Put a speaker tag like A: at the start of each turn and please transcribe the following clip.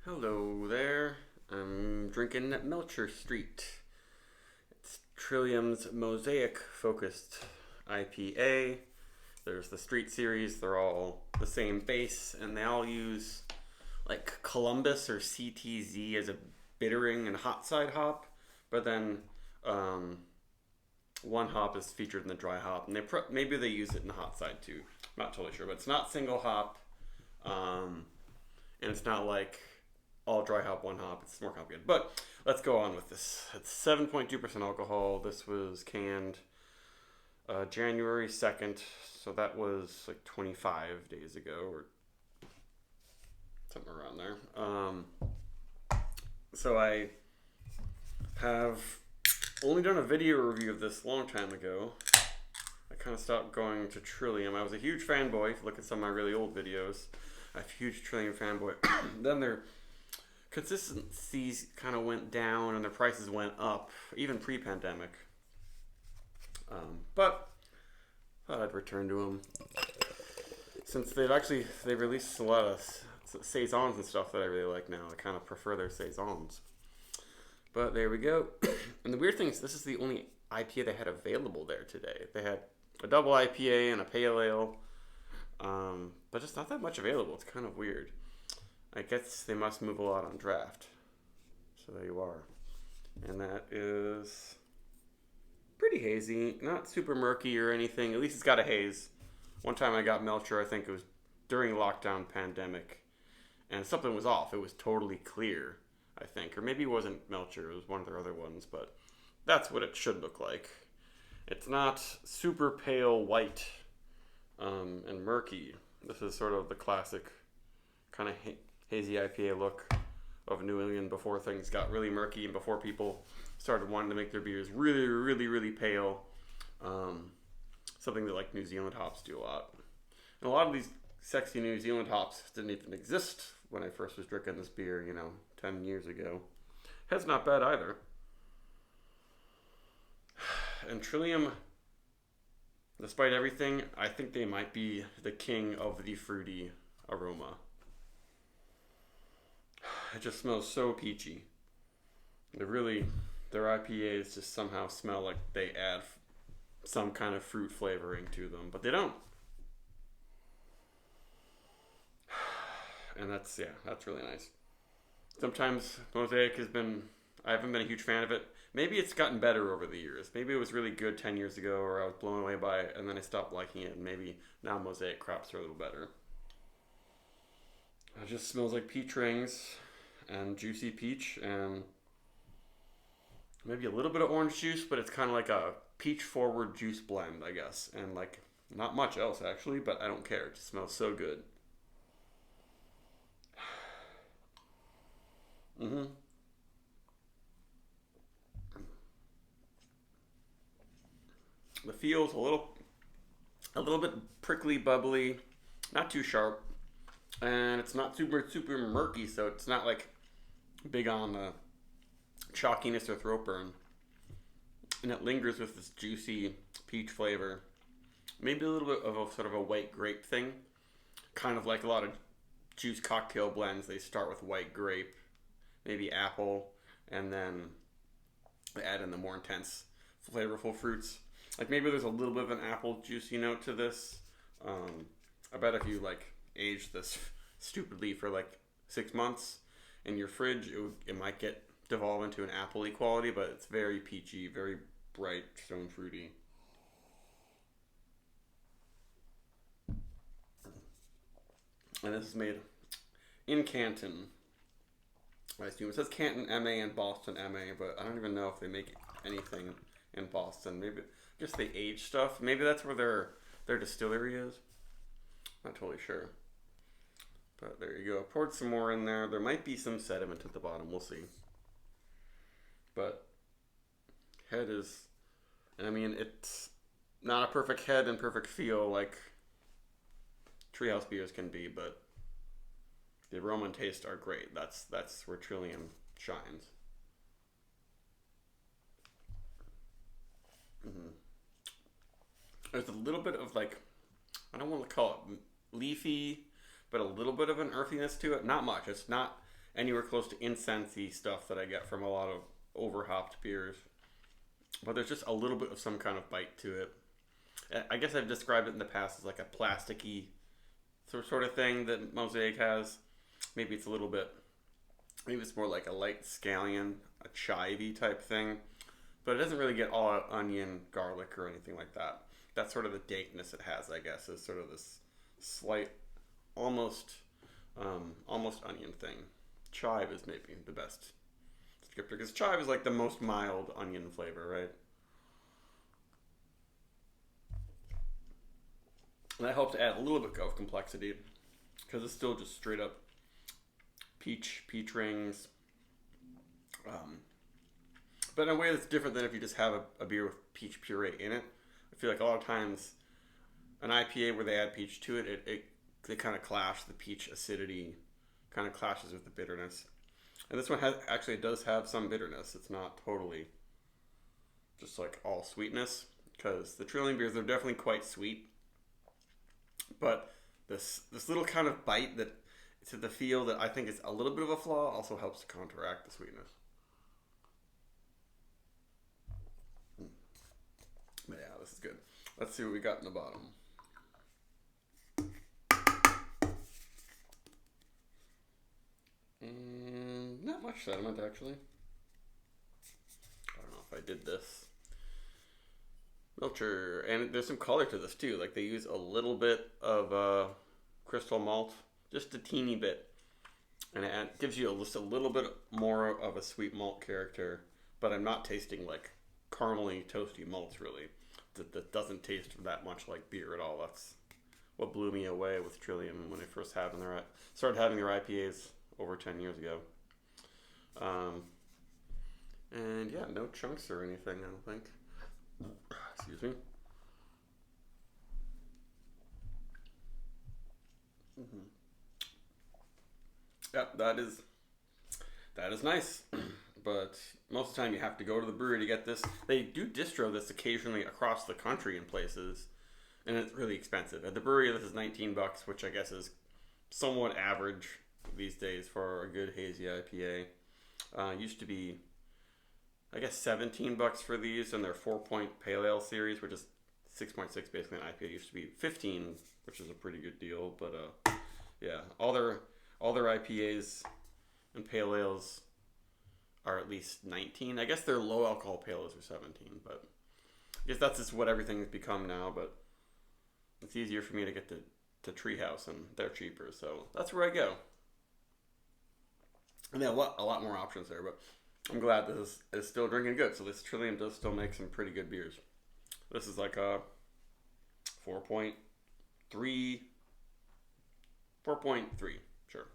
A: Hello there. I'm drinking at Melcher Street. It's Trillium's Mosaic focused IPA. There's the Street series, they're all the same base, and they all use like Columbus or CTZ as a bittering and hot side hop, but then um, one hop is featured in the dry hop, and maybe they use it in the hot side too. I'm not totally sure, but it's not single hop, um, and it's not like all dry hop, one hop. It's more complicated. But let's go on with this. It's 7.2% alcohol. This was canned January 2nd. So that was like 25 days ago or something around there. So I have only done a video review of this a long time ago. I kind of stopped going to Trillium. I was a huge fanboy. If you look at some of my really old videos, I'm a huge Trillium fanboy. Then their consistencies kind of went down and their prices went up, even pre-pandemic. But I thought I'd return to them since they've released a lot of saisons and stuff that I really like now. I kind of prefer their saisons. But there we go. And the weird thing is, this is the only IPA they had available there today. They had a double IPA and a pale ale, but just not that much available. It's kind of weird. I guess they must move a lot on draft. So there you are. And that is pretty hazy. Not super murky or anything. At least it's got a haze. One time I got Melcher, I think it was during lockdown pandemic, and something was off. It was totally clear, I think. Or maybe it wasn't Melcher, it was one of their other ones, but that's what it should look like. It's not super pale white and murky. This is sort of the classic kind of hazy IPA look of New England before things got really murky and before people started wanting to make their beers really, really, really pale. Something that like New Zealand hops do a lot. And a lot of these sexy New Zealand hops didn't even exist when I first was drinking this beer, 10 years ago. It's not bad either. And Trillium, despite everything, I think they might be the king of the fruity aroma. It just smells so peachy. Their IPAs just somehow smell like they add some kind of fruit flavoring to them, but they don't. And that's really nice. Sometimes Mosaic I haven't been a huge fan of it. Maybe it's gotten better over the years. Maybe it was really good 10 years ago, or I was blown away by it, and then I stopped liking it, and maybe now Mosaic crops are a little better. It just smells like peach rings and juicy peach and maybe a little bit of orange juice, but it's kind of like a peach forward juice blend, I guess. And like not much else actually, but I don't care. It just smells so good. Mm-hmm. The feel's a little bit prickly, bubbly, not too sharp, and it's not super super murky, so it's not like big on the chalkiness or throat burn. And it lingers with this juicy peach flavor. Maybe a little bit of a sort of a white grape thing, kind of like a lot of juice cocktail blends. They start with white grape, maybe apple, and then they add in the more intense, flavorful fruits. Like maybe there's a little bit of an apple juicy note to this. I bet if you like age this stupidly for like 6 months in your fridge, it might get devolve into an appley quality, but it's very peachy, very bright, stone fruity. And this is made in Canton. I assume it says Canton MA and Boston MA, but I don't even know if they make anything in Boston. Maybe just they age stuff. Maybe that's where their distillery is. Not totally sure. But there you go. I poured some more in there. There might be some sediment at the bottom. We'll see. But head is, and I mean, it's not a perfect head and perfect feel like Treehouse beers can be, but the aroma and taste are great. That's where Trillium shines. Mm-hmm. There's a little bit of like, I don't want to call it leafy, but a little bit of an earthiness to it. Not much. anywhere close to incensey stuff that I get from a lot of overhopped beers. But there's just a little bit of some kind of bite to it. I guess I've described it in the past as like a plasticky sort of thing that Mosaic has. Maybe it's a little bit, maybe it's more like a light scallion, a chivy type thing. But it doesn't really get all onion, garlic, or anything like that. That's sort of the dankness it has, I guess, is sort of this slight, almost onion thing. Chive is maybe the best descriptor, because chive is like the most mild onion flavor, right? And that helps add a little bit of complexity, because it's still just straight up peach rings. But in a way that's different than if you just have a beer with peach puree in it. I feel like a lot of times an IPA where they add peach to it, they kind of clash. The peach acidity kind of clashes with the bitterness. And this one actually does have some bitterness. It's not totally just like all sweetness, because the Trillium beers, they're definitely quite sweet. But this little kind of bite that to the feel that I think is a little bit of a flaw also helps to counteract the sweetness. But yeah, this is good. Let's see what we got in the bottom. Not much sediment, actually. I don't know if I did this. Melcher, and there's some color to this too. Like they use a little bit of crystal malt, just a teeny bit, and it gives you just a little bit more of a sweet malt character. But I'm not tasting like caramely, toasty malts really. That doesn't taste that much like beer at all. That's what blew me away with Trillium when I first started having their IPAs over 10 years ago. And yeah, no chunks or anything, I don't think. Excuse me. Mm-hmm. Yeah, that is nice. But most of the time you have to go to the brewery to get this. They do distro this occasionally across the country in places, and it's really expensive. At the brewery, this is $19, which I guess is somewhat average these days for a good hazy IPA. Used to be, I guess, $17 for these, and their 4-point Pale Ale series, which is 6.6 basically an IPA, used to be $15, which is a pretty good deal. But yeah, all their IPAs and Pale Ales are at least 19. I guess their low alcohol Pale Ales are 17, but I guess that's just what everything has become now. But it's easier for me to get to Treehouse, and they're cheaper, so that's where I go. And they have a lot more options there, but I'm glad this is still drinking good. So this Trillium does still make some pretty good beers. This is like a 4.3, sure.